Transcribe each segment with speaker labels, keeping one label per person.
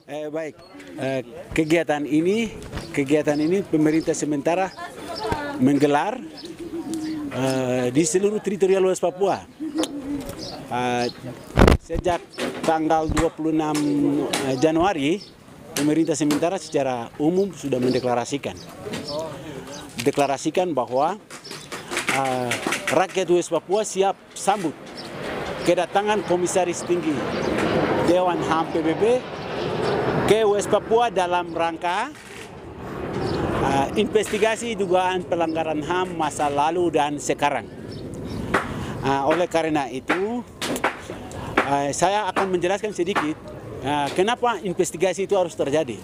Speaker 1: Baik, kegiatan ini pemerintah sementara menggelar di seluruh teritorial West Papua. Sejak tanggal 26 Januari, pemerintah sementara secara umum sudah mendeklarasikan bahwa rakyat West Papua siap sambut kedatangan Komisaris Tinggi Dewan HAM PBB ke West Papua dalam rangka investigasi dugaan pelanggaran HAM masa lalu dan sekarang. Oleh karena itu, saya akan menjelaskan sedikit kenapa investigasi itu harus terjadi.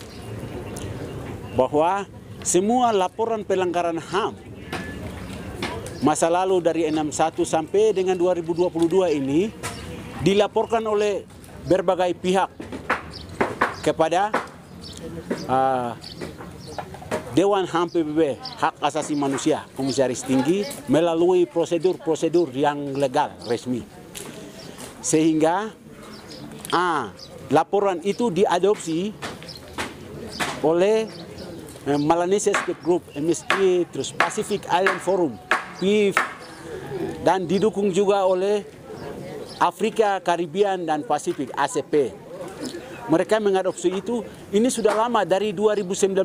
Speaker 1: Bahwa semua laporan pelanggaran HAM masa lalu dari 61 sampai dengan 2022 ini dilaporkan oleh berbagai pihak kepada Dewan HAM PBB, Hak Asasi Manusia, Komisaris Tinggi melalui prosedur-prosedur yang legal, resmi. Sehingga laporan itu diadopsi oleh Melanesia Speak Group, MSG, terus Pacific Island Forum, PIF, dan didukung juga oleh Afrika, Karibian, dan Pasifik, ACP. Mereka mengadopsi itu, ini sudah lama dari 2019.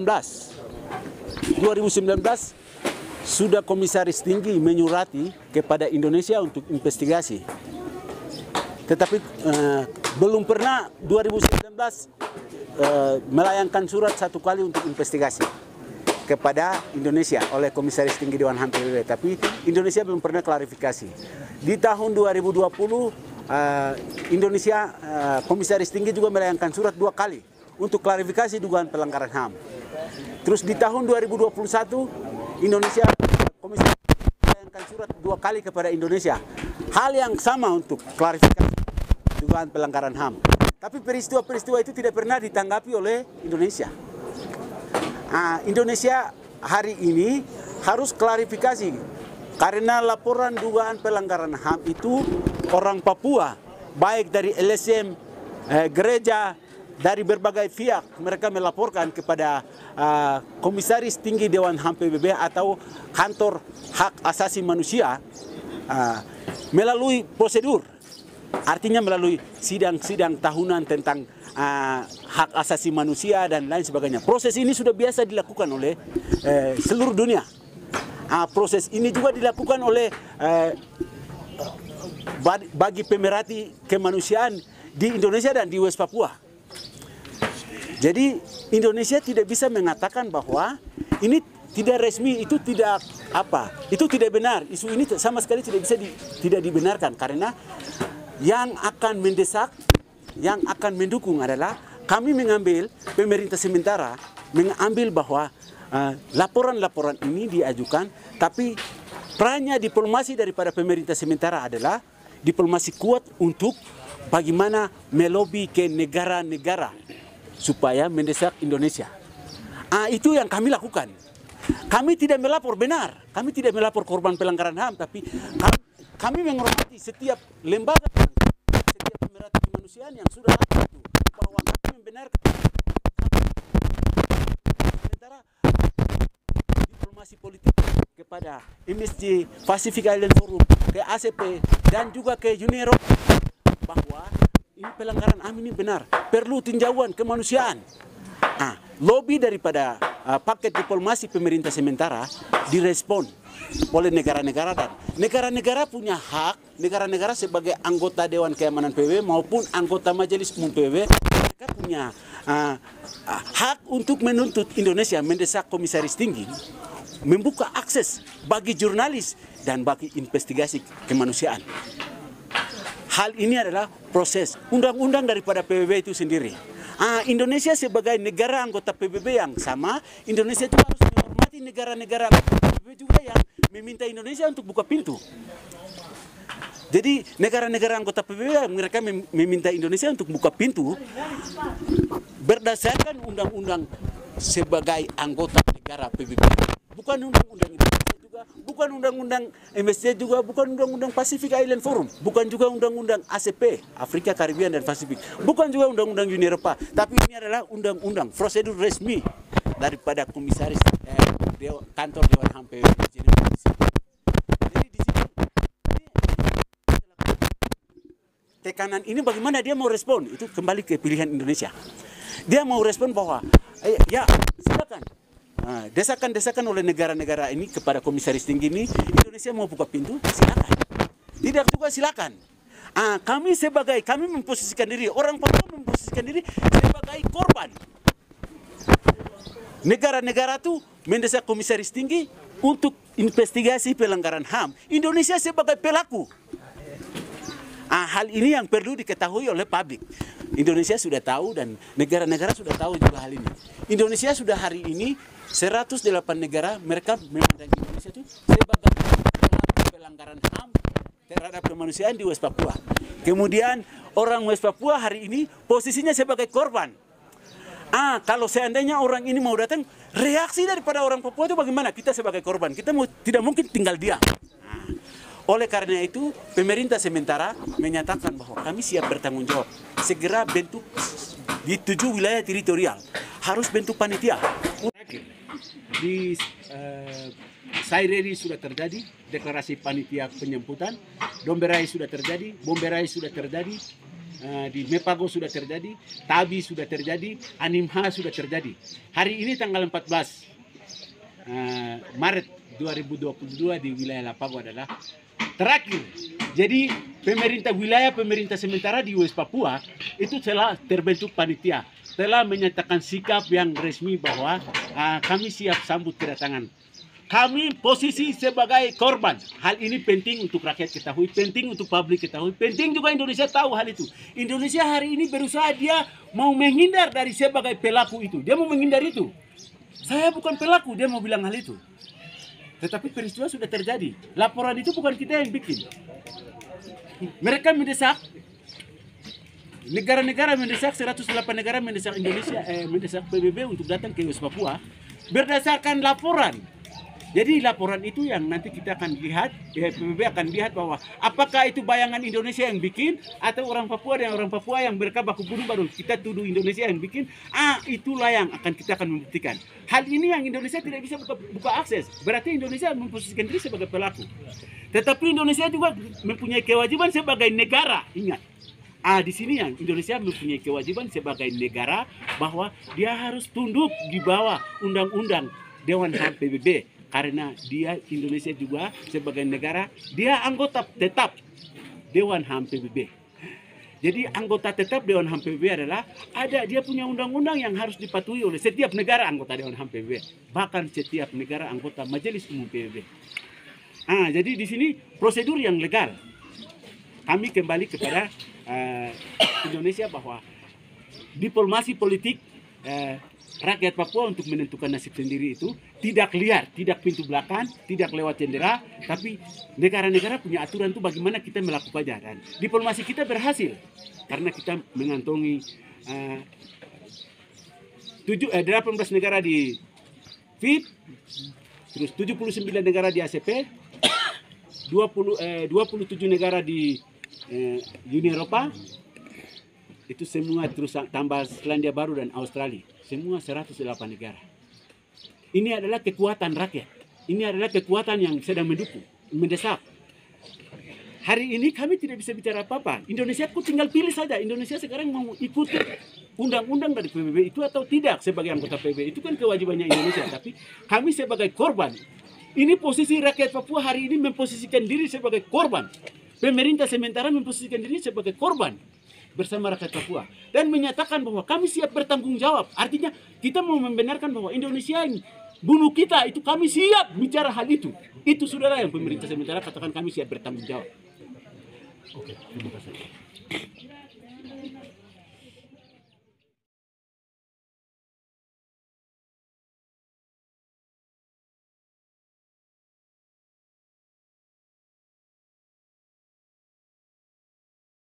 Speaker 1: 2019 sudah Komisaris Tinggi menyurati kepada Indonesia untuk investigasi. Tetapi belum pernah 2019 melayangkan surat satu kali untuk investigasi kepada Indonesia oleh Komisaris Tinggi Dewan HAM PBB. Tapi Indonesia belum pernah klarifikasi. Di tahun 2020 Indonesia Komisaris Tinggi juga melayangkan surat 2 kali untuk klarifikasi dugaan pelanggaran HAM. Terus di tahun 2021 Indonesia Komisaris Tinggi melayangkan surat 2 kali kepada Indonesia. Hal yang sama untuk klarifikasi dugaan pelanggaran HAM. Tapi peristiwa-peristiwa itu tidak pernah ditanggapi oleh Indonesia. Indonesia hari ini harus klarifikasi karena laporan dugaan pelanggaran HAM itu orang Papua, baik dari LSM, gereja, dari berbagai pihak, mereka melaporkan kepada Komisaris Tinggi Dewan HAM PBB atau Kantor Hak Asasi Manusia melalui prosedur. Artinya melalui sidang-sidang tahunan tentang hak asasi manusia dan lain sebagainya. Proses ini sudah biasa dilakukan oleh seluruh dunia. Proses ini juga dilakukan oleh bagi pemerhati kemanusiaan di Indonesia dan di West Papua. Jadi Indonesia tidak bisa mengatakan bahwa ini tidak resmi, itu tidak benar. Isu ini sama sekali tidak dibenarkan karena yang akan mendesak, yang akan mendukung adalah kami mengambil pemerintah sementara mengambil bahwa laporan-laporan ini diajukan, tapi perannya diplomasi daripada pemerintah sementara adalah diplomasi kuat untuk bagaimana melobi ke negara-negara supaya mendesak Indonesia. Itu yang kami lakukan. Kami tidak melapor benar, kami tidak melapor korban pelanggaran HAM, tapi kami menghormati setiap lembaga, setiap pemerhati kemanusiaan yang sudah lapor itu, bahwa kami membenarkan. Sementara diplomasi politik kepada MSG, Pacific Island Forum, ke ACP, dan juga ke Uni Eropa bahwa ini pelanggaran HAM ini benar, perlu tinjauan kemanusiaan. Lobby daripada paket diplomasi pemerintah sementara direspon oleh negara-negara, dan negara-negara punya hak, negara-negara sebagai anggota Dewan Keamanan PBB maupun anggota Majelis Umum PBB, mereka punya hak untuk menuntut Indonesia mendesak Komisaris Tinggi membuka akses bagi jurnalis dan bagi investigasi kemanusiaan. Hal ini adalah proses undang-undang daripada PBB itu sendiri. Indonesia sebagai negara anggota PBB yang sama, Indonesia juga harus menghormati negara-negara PBB juga yang meminta Indonesia untuk buka pintu. Jadi negara-negara anggota PBB mereka meminta Indonesia untuk buka pintu berdasarkan undang-undang sebagai anggota negara PBB. Bukan undang-undang Indonesia juga bukan undang-undang MSC juga, bukan undang-undang Pacific Island Forum, bukan juga undang-undang ACP, Afrika, Karibian, dan Pasifik, bukan juga undang-undang Uni Eropa, tapi ini adalah undang-undang prosedur resmi daripada komisaris kantor Dewan HAM PBB. Jadi di sini tekanan ini bagaimana dia mau respon, itu kembali ke pilihan Indonesia. Dia mau respon bahwa ya silakan. Desakan-desakan oleh negara-negara ini kepada komisaris tinggi ini, Indonesia mau buka pintu, silakan. Tidak juga silakan. Kami memposisikan diri, orang Papua memposisikan diri sebagai korban. Negara-negara itu mendesak komisaris tinggi untuk investigasi pelanggaran HAM. Indonesia sebagai pelaku. Hal ini yang perlu diketahui oleh publik. Indonesia sudah tahu dan negara-negara sudah tahu juga hal ini. Indonesia sudah hari ini 108 negara mereka memandang Indonesia itu sebagai pelanggaran HAM terhadap kemanusiaan di West Papua. Kemudian orang West Papua hari ini posisinya sebagai korban. Kalau seandainya orang ini mau datang, reaksi daripada orang Papua itu bagaimana? Kita sebagai korban, kita tidak mungkin tinggal diam. Oleh karena itu, pemerintah sementara menyatakan bahwa kami siap bertanggung jawab. Segera bentuk di 7 wilayah teritorial. Harus bentuk panitia. Di Saireri sudah terjadi, deklarasi panitia penyambutan. Domberai sudah terjadi, Bomberai sudah terjadi. Di Mepago sudah terjadi, Tabi sudah terjadi, Animha sudah terjadi. Hari ini tanggal 14 Maret 2022 di wilayah Lapago adalah terakhir. Jadi pemerintah wilayah, pemerintah sementara di West Papua itu telah terbentuk panitia, telah menyatakan sikap yang resmi bahwa kami siap sambut kedatangan. Kami posisi sebagai korban. Hal ini penting untuk rakyat ketahui, penting untuk publik ketahui, penting juga Indonesia tahu hal itu. Indonesia hari ini berusaha, dia mau menghindar dari sebagai pelaku itu. Dia mau menghindar itu. Saya bukan pelaku, dia mau bilang hal itu. Tetapi peristiwa sudah terjadi. Laporan itu bukan kita yang bikin. Mereka mendesak, negara-negara mendesak, 108 negara mendesak Indonesia, mendesak PBB untuk datang ke West Papua berdasarkan laporan. Jadi laporan itu yang nanti kita akan lihat, PBB akan lihat bahwa apakah itu bayangan Indonesia yang bikin atau orang Papua dan orang Papua yang mereka baku bunuh baru kita tuduh Indonesia yang bikin. Itulah yang kita akan membuktikan. Hal ini yang Indonesia tidak bisa buka akses. Berarti Indonesia memposisikan diri sebagai pelaku. Tetapi Indonesia juga mempunyai kewajiban sebagai negara. Ingat. Di sini yang Indonesia mempunyai kewajiban sebagai negara bahwa dia harus tunduk di bawah undang-undang Dewan HAM PBB. Karena dia Indonesia juga sebagai negara, dia anggota tetap Dewan HAM PBB. Jadi anggota tetap Dewan HAM PBB adalah dia punya undang-undang yang harus dipatuhi oleh setiap negara anggota Dewan HAM PBB, bahkan setiap negara anggota Majelis Umum PBB. Jadi di sini prosedur yang legal. Kami kembali kepada Indonesia bahwa diplomasi politik rakyat Papua untuk menentukan nasib sendiri itu tidak liar, tidak pintu belakang, tidak lewat jendela, tapi negara-negara punya aturan itu bagaimana kita melakukannya. Dan diplomasi kita berhasil karena kita mengantongi 18 negara di FIP, terus 79 negara di ACP, 27 negara di Uni Eropa, itu semua terus tambah Selandia Baru dan Australia. Semua 108 negara. Ini adalah kekuatan rakyat. Ini adalah kekuatan yang sedang mendukung, mendesak. Hari ini kami tidak bisa bicara apa-apa. Indonesia tinggal pilih saja. Indonesia sekarang mau ikuti undang-undang dari PBB itu atau tidak sebagai anggota PBB. Itu kan kewajibannya Indonesia. Tapi kami sebagai korban. Ini posisi rakyat Papua hari ini memposisikan diri sebagai korban. Pemerintah sementara memposisikan diri sebagai korban bersama rakyat Papua dan menyatakan bahwa kami siap bertanggung jawab. Artinya kita mau membenarkan bahwa Indonesia yang bunuh kita itu kami siap bicara hal itu. Itu saudara yang pemerintah sementara katakan kami siap bertanggung jawab. Oke, terima kasih.